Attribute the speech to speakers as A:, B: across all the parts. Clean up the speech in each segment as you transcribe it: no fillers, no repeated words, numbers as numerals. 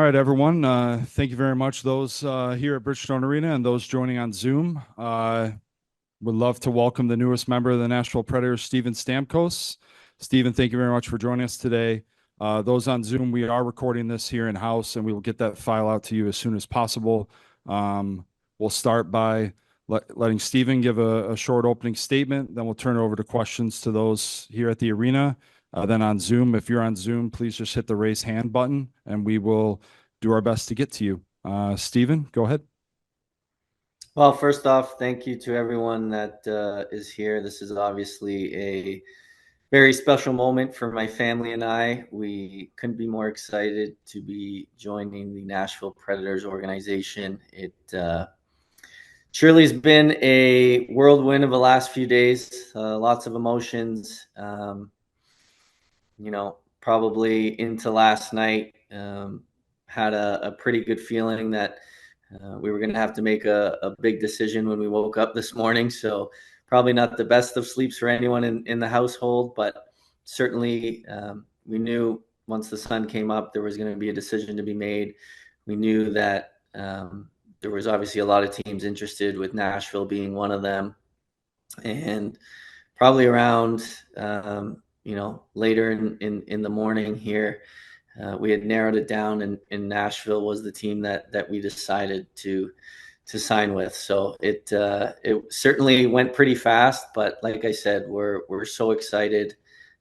A: right, everyone. Thank you very much. Those here at Bridgestone Arena and those joining on Zoom. Would love to welcome the newest member of the Nashville Predators, Steven Stamkos. Steven, thank you very much for joining us today. Those on Zoom, we are recording this here in-house, and we will get that file out to you as soon as possible. We'll start by letting Steven give a short opening statement. Then we'll turn it over to questions to those here at the arena. Then on Zoom, if you're on Zoom, please just hit the raise hand button, and we will do our best to get to you. Steven, go ahead.
B: Well, first off, thank you to everyone that is here. This is obviously a very special moment for my family and I. We couldn't be more excited to be joining the Nashville Predators organization. It surely has been a whirlwind of the last few days, lots of emotions. Probably into last night, had a pretty good feeling that we were going to have to make a big decision when we woke up this morning. So probably not the best of sleeps for anyone in the household, but certainly we knew once the sun came up, there was going to be a decision to be made. We knew that there was obviously a lot of teams interested, with Nashville being one of them. And probably around, later in the morning here, we had narrowed it down, and Nashville was the team that we decided to sign with. So it certainly went pretty fast, but like I said, we're so excited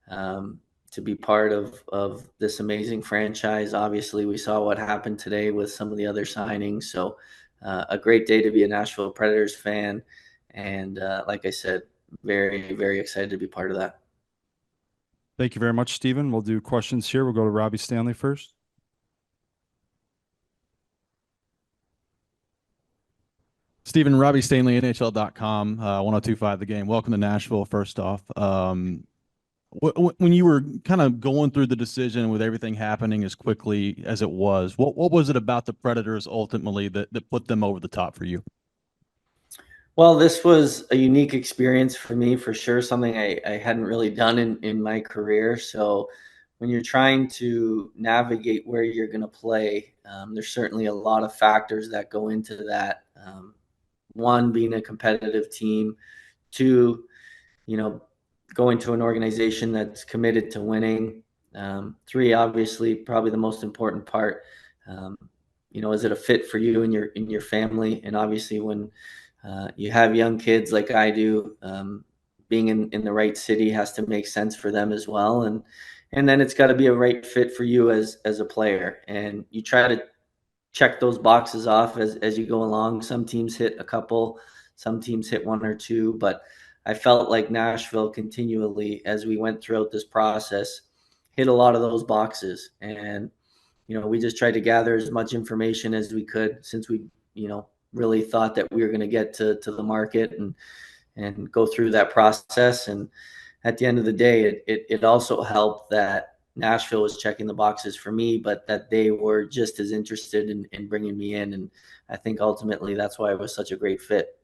B: to be part of this amazing franchise. Obviously, we saw what happened today with some of the other signings. So a great day to be a Nashville Predators fan, and like I said, very, very excited to be part of that.
A: Thank you very much, Steven. We'll do questions here. We'll go to Robbie Stanley first.
C: Steven, Robbie Stanley, NHL.com, 1025 The Game. Welcome to Nashville, first off. When you were kind of going through the decision with everything happening as quickly as it was, what was it about the Predators ultimately that put them over the top for you?
B: Well, this was a unique experience for me, for sure, something I hadn't really done in my career. So when you're trying to navigate where you're going to play, there's certainly a lot of factors that go into that. One, being a competitive team. Two, going to an organization that's committed to winning. Three, obviously, probably the most important part, is it a fit for you and your family? And obviously when you have young kids like I do, being in the right city has to make sense for them as well. And then it's got to be a right fit for you as a player. And you try to check those boxes off as you go along. Some teams hit a couple, some teams hit one or two, but I felt like Nashville continually, as we went throughout this process, hit a lot of those boxes. And, we just tried to gather as much information as we could, since we, really thought that we were going to get to the market and go through that process. And at the end of the day, it also helped that Nashville was checking the boxes for me, but that they were just as interested in bringing me in. And I think ultimately that's why it was such a great fit.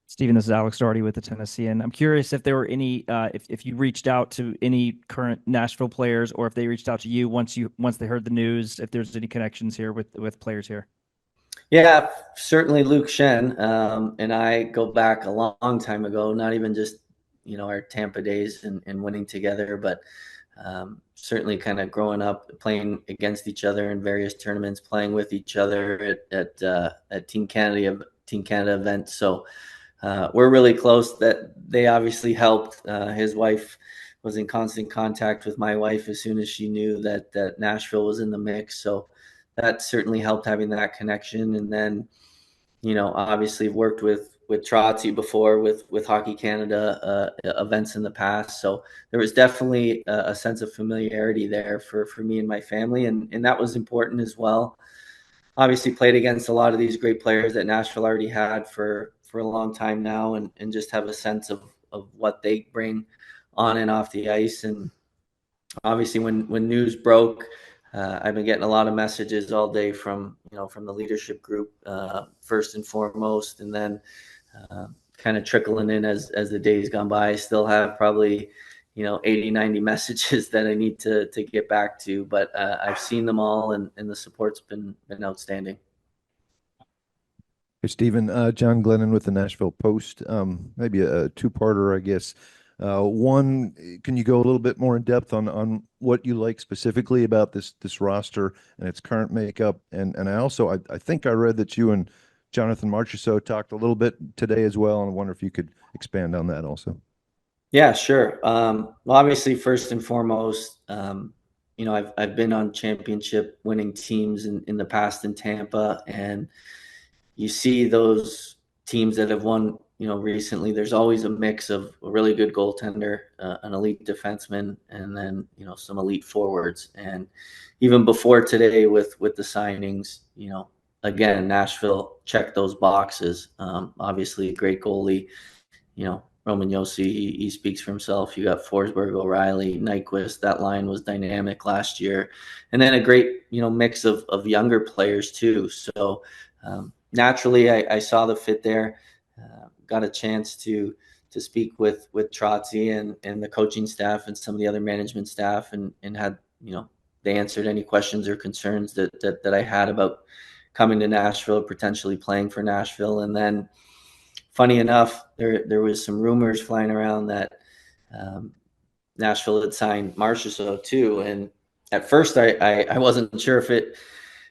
D: Steven, this is Alex Doherty with the Tennessean. I'm curious if there were any, if you reached out to any current Nashville players, or if they reached out to you once they heard the news, if there's any connections here with players here.
B: Yeah, certainly Luke Shen and I go back a long time ago, not even just, our Tampa days and winning together, but certainly kind of growing up playing against each other in various tournaments, playing with each other at Team Canada events. So we're really close. That they obviously helped. His wife was in constant contact with my wife as soon as she knew that Nashville was in the mix. So that certainly helped, having that connection. And then, obviously worked with Trotzy before with Hockey Canada events in the past. So there was definitely a sense of familiarity there for me and my family. And that was important as well. Obviously played against a lot of these great players that Nashville already had for a long time now, and just have a sense of what they bring on and off the ice. And obviously when news broke, I've been getting a lot of messages all day from the leadership group, first and foremost, and then kind of trickling in as the days gone by. I still have probably 80, 90 messages that I need to get back to, but I've seen them all, and the support's been outstanding.
E: Hey, Stephen, John Glennon with the Nashville Post. Maybe a two-parter, I guess. One, can you go a little bit more in depth on what you like specifically about this roster and its current makeup? And I think I read that you and Jonathan Marchessault talked a little bit today as well, and I wonder if you could expand on that also.
B: Yeah, sure. Well, obviously, first and foremost, I've been on championship winning teams in the past in Tampa, and you see those teams that have won, recently. There's always a mix of a really good goaltender, an elite defenseman, and then some elite forwards. And even before today, with the signings, again, Nashville checked those boxes. Obviously, a great goalie. Roman Josi, he speaks for himself. You got Forsberg, O'Reilly, Nyquist. That line was dynamic last year. And then a great, mix of younger players too. So naturally, I saw the fit there. Got a chance to speak with Trotzy and the coaching staff and some of the other management staff, and had, they answered any questions or concerns that I had about coming to Nashville, potentially playing for Nashville. And then, funny enough, there was some rumors flying around that Nashville had signed Marchessault too, and at first I wasn't sure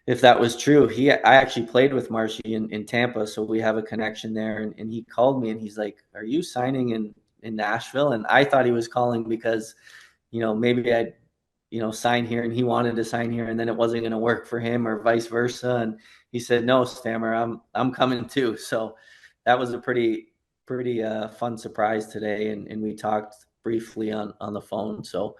B: if that was true. I actually played with Marshy in Tampa, so we have a connection there. And he called me and he's like, "Are you signing in Nashville?" And I thought he was calling because maybe I'd sign here, and he wanted to sign here, and then it wasn't going to work for him, or vice versa. And he said, "No, Stammer, I'm coming too." So that was a pretty fun surprise today, and we talked briefly on the phone. So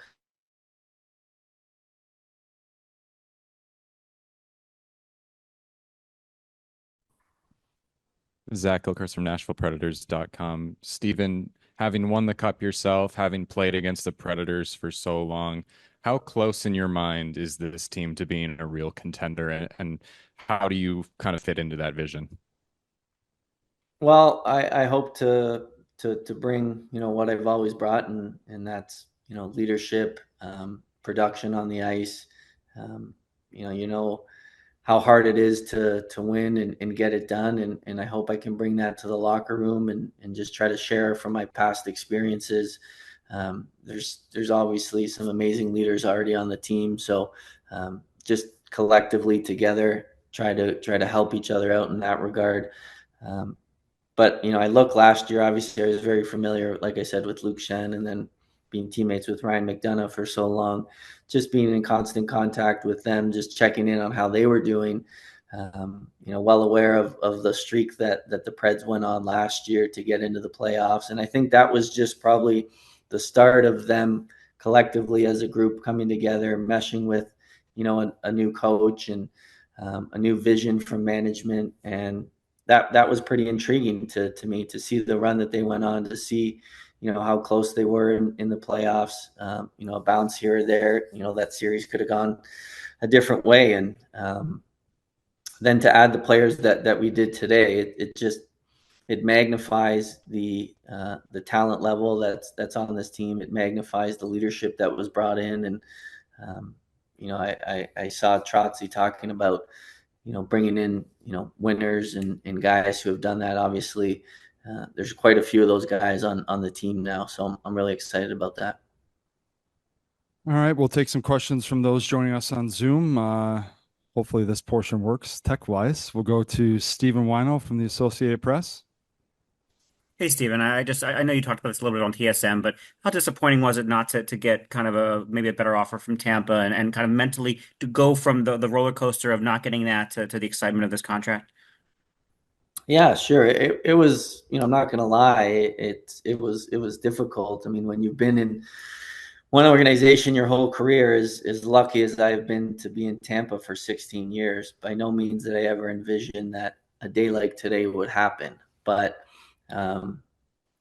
F: Zach Gilchrist from NashvillePredators.com. Stephen, having won the cup yourself, having played against the Predators for so long, how close in your mind is this team to being a real contender, and how do you kind of fit into that vision?
B: well, I hope to bring what I've always brought, and that's leadership, production on the ice. You know how hard it is to win and get it done, and I hope I can bring that to the locker room, and just try to share from my past experiences. There's obviously some amazing leaders already on the team, so just collectively together try to help each other out in that regard. But I look last year, obviously I was very familiar, like I said, with Luke Shen, and then being teammates with Ryan McDonough for so long, just being in constant contact with them, just checking in on how they were doing. Well aware of the streak that the Preds went on last year to get into the playoffs. And I think that was just probably the start of them collectively as a group coming together, meshing with, a new coach, and a new vision from management. And that was pretty intriguing to me, to see the run that they went on, to see how close they were in the playoffs. A bounce here or there, that series could have gone a different way. And then to add the players that we did today, it magnifies the talent level that's on this team. It magnifies the leadership that was brought in. And I saw Trotzy talking about bringing in, winners and guys who have done that. Obviously, there's quite a few of those guys on the team now. So I'm really excited about that.
A: All right, we'll take some questions from those joining us on Zoom. Hopefully this portion works tech-wise. We'll go to Stephen Wino from the Associated Press.
G: Hey, Stephen, I know you talked about this a little bit on TSM, but how disappointing was it not to get kind of maybe a better offer from Tampa, and kind of mentally to go from the roller coaster of not getting that to the excitement of this contract?
B: Yeah, sure. It was, I'm not going to lie. It was difficult. I mean, when you've been in one organization your whole career, as lucky as I've been to be in Tampa for 16 years, by no means did I ever envision that a day like today would happen. But,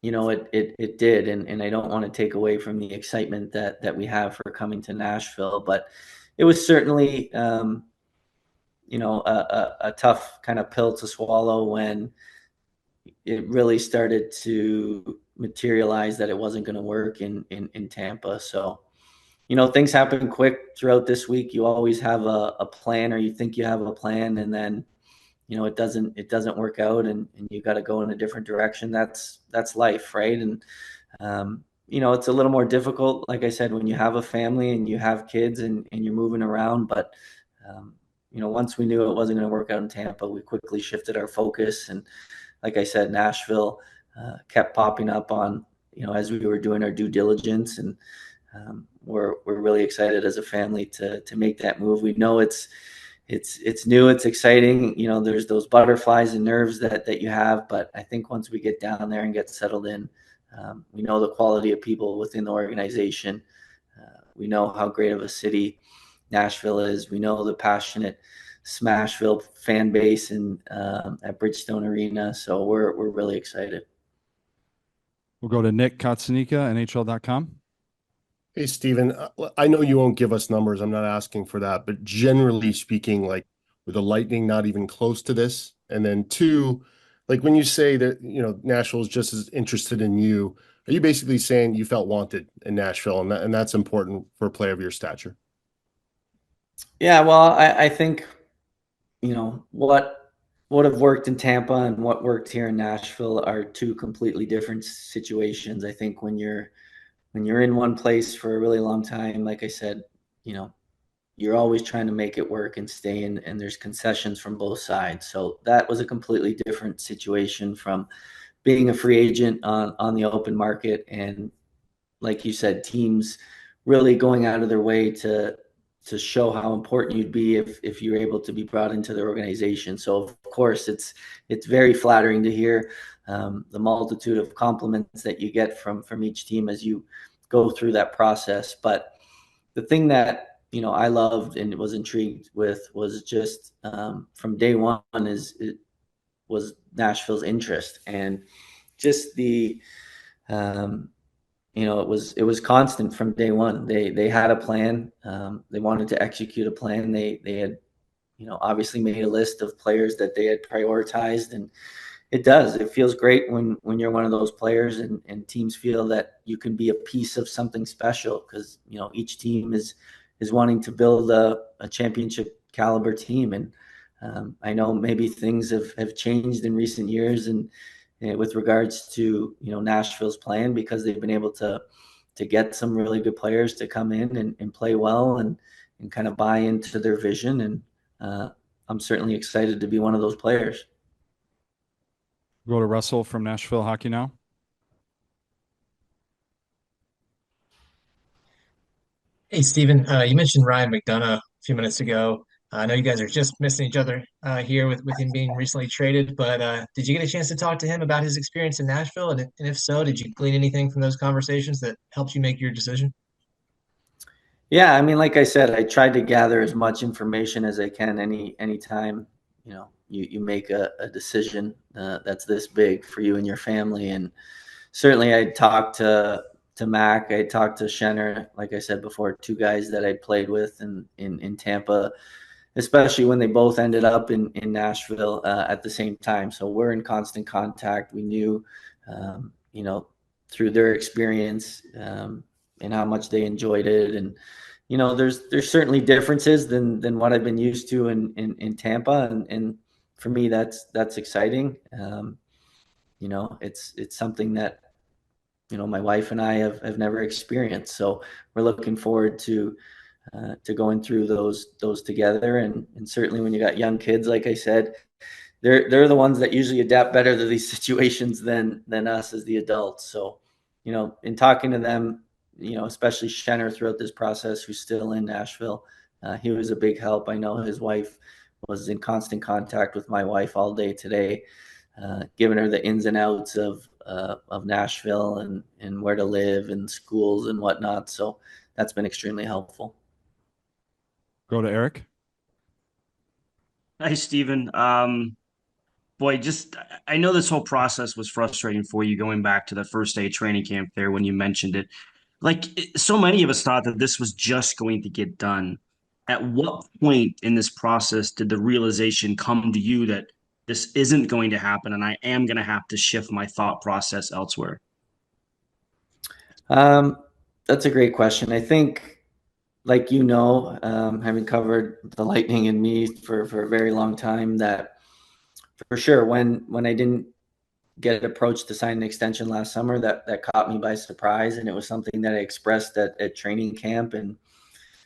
B: it did. And I don't want to take away from the excitement that we have for coming to Nashville, but it was certainly, a tough kind of pill to swallow when it really started to materialized that it wasn't going to work in Tampa. So, things happen quick throughout this week. You always have a plan, or you think you have a plan, and then, it doesn't work out, and you got to go in a different direction. That's life, right? And, it's a little more difficult, like I said, when you have a family and you have kids and you're moving around. But, once we knew it wasn't going to work out in Tampa, we quickly shifted our focus. And like I said, Nashville kept popping up on, as we were doing our due diligence. And we're really excited as a family to make that move. We know it's new, it's exciting. There's those butterflies and nerves that you have. But I think once we get down there and get settled in, we know the quality of people within the organization. We know how great of a city Nashville is. We know the passionate Smashville fan base and at Bridgestone Arena. So we're really excited.
A: We'll go to Nick Kotsanika, NHL.com.
H: Hey, Steven, I know you won't give us numbers. I'm not asking for that. But generally speaking, like, with the Lightning not even close to this, and then two, like when you say that, Nashville is just as interested in you, are you basically saying you felt wanted in Nashville, and that's important for a player of your stature?
B: Yeah, well, I think, what would have worked in Tampa and what worked here in Nashville are two completely different situations. I think when you're in one place for a really long time, like I said, you're always trying to make it work and stay in, and there's concessions from both sides. So that was a completely different situation from being a free agent on the open market. And like you said, teams really going out of their way to show how important you'd be if you're able to be brought into their organization. So of course it's very flattering to hear the multitude of compliments that you get from each team as you go through that process. But the thing that, I loved and was intrigued with was just from day one was Nashville's interest, and just the, it was constant from day one. They had a plan. They wanted to execute a plan. They had, obviously made a list of players that they had prioritized, and it feels great when you're one of those players and teams feel that you can be a piece of something special, because, each team is wanting to build a championship caliber team. And I know maybe things have changed in recent years and with regards to, Nashville's plan, because they've been able to get some really good players to come in and play well and kind of buy into their vision. And I'm certainly excited to be one of those players.
A: Go to Russell from Nashville Hockey Now.
I: Hey, Steven, you mentioned Ryan McDonough a few minutes ago. I know you guys are just missing each other here with him being recently traded, but did you get a chance to talk to him about his experience in Nashville? And if so, did you glean anything from those conversations that helped you make your decision?
B: Yeah, I mean, like I said, I tried to gather as much information as I can. Anytime, you make a decision that's this big for you and your family. And certainly I talked to Mac, I talked to Schenner, like I said before, two guys that I played with in Tampa, especially when they both ended up in Nashville at the same time. So we're in constant contact. We knew, through their experience and how much they enjoyed it. And, there's certainly differences than what I've been used to in Tampa. And for me, that's exciting. It's something that, my wife and I have never experienced. So we're looking forward to going through those together. And certainly when you got young kids, like I said, they're the ones that usually adapt better to these situations than us as the adults. So, in talking to them, especially Schenner throughout this process, who's still in Nashville, he was a big help. I know his wife was in constant contact with my wife all day today, giving her the ins and outs of Nashville and where to live and schools and whatnot. So that's been extremely helpful.
A: Go to Eric.
J: Hi, Stephen. Boy, I know this whole process was frustrating for you going back to the first day of training camp there when you mentioned it. So many of us thought that this was just going to get done. At what point in this process did the realization come to you that this isn't going to happen and I am going to have to shift my thought process elsewhere?
B: That's a great question. I think, like having covered the Lightning and me for a very long time, that for sure when I didn't get approached to sign an extension last summer, that caught me by surprise, and it was something that I expressed at training camp, and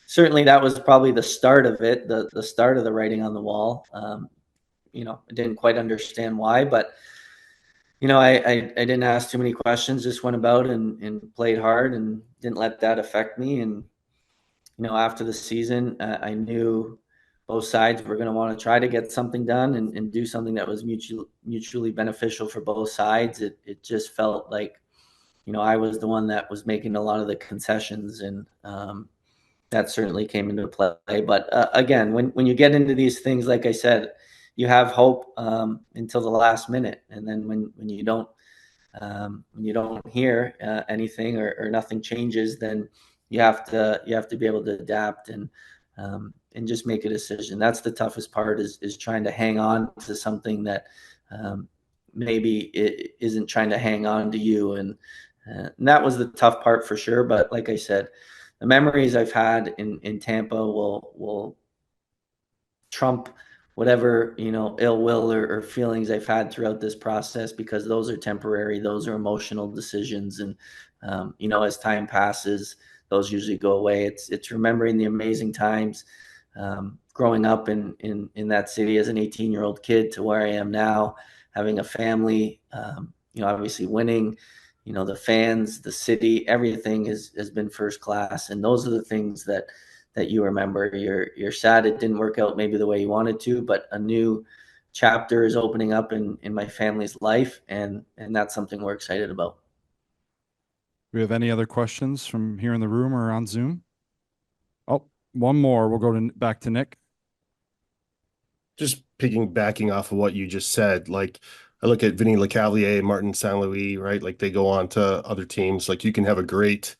B: certainly that was probably the start of it, the start of the writing on the wall. I didn't quite understand why, but I didn't ask too many questions, just went about and played hard and didn't let that affect me. And, after the season, I knew both sides were going to want to try to get something done and do something that was mutually beneficial for both sides. It just felt like, I was the one that was making a lot of the concessions, and that certainly came into play. But again, when you get into these things, like I said, you have hope until the last minute, and then when you don't hear anything or nothing changes, then you have to be able to adapt and just make a decision. That's the toughest part, is trying to hang on to something that maybe it isn't trying to hang on to you, and that was the tough part for sure. But like I said, the memories I've had in Tampa will trump whatever ill will or feelings I've had throughout this process, because those are temporary, those are emotional decisions, and as time passes, those usually go away. It's remembering the amazing times growing up in that city as an 18-year-old kid to where I am now, having a family, obviously winning. The fans, the city, everything has been first class, and those are the things that you remember. You're sad it didn't work out maybe the way you wanted to, but a new chapter is opening up in my family's life, and that's something we're excited about.
A: Do we have any other questions from here in the room or on Zoom? Oh, one more. We'll go back to Nick.
H: Just backing off of what you just said, like I look at Vinny Lecavalier, Martin St. Louis, right? Like they go on to other teams. Like you can have a great,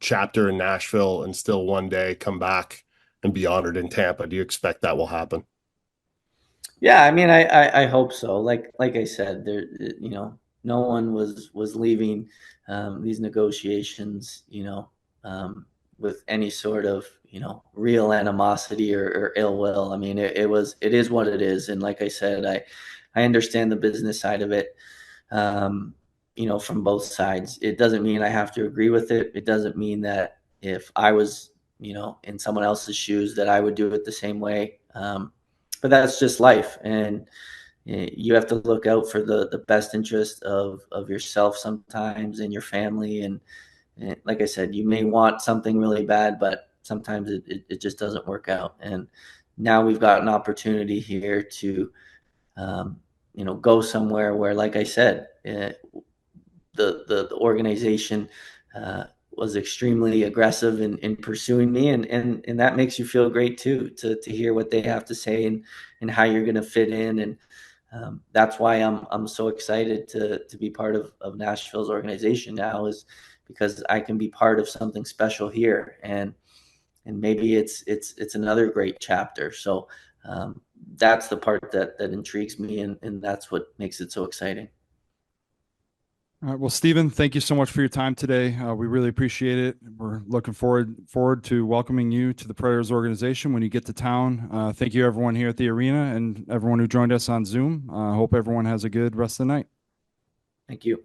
H: chapter in Nashville and still one day come back and be honored in Tampa. Do you expect that will happen?
B: Yeah, I mean, I hope so. Like I said, there, no one was leaving these negotiations, with any sort of real animosity or ill will. I mean, it is what it is, and like I said, I understand the business side of it. From both sides. It doesn't mean I have to agree with it. It doesn't mean that if I was, in someone else's shoes, that I would do it the same way. But that's just life, and you have to look out for the best interest of yourself sometimes, and your family. And like I said, you may want something really bad, but sometimes it just doesn't work out. And now we've got an opportunity here to go somewhere where, like I said, the organization was extremely aggressive in pursuing me, and that makes you feel great too, to hear what they have to say and how you're going to fit in. And that's why I'm so excited to be part of Nashville's organization now, is because I can be part of something special here, and maybe it's another great chapter. So that's the part that intrigues me, and that's what makes it so exciting.
A: All right. Well, Stephen, thank you so much for your time today. We really appreciate it. We're looking forward to welcoming you to the Predators organization when you get to town. Thank you, everyone here at the arena, and everyone who joined us on Zoom. Hope everyone has a good rest of the night.
B: Thank you.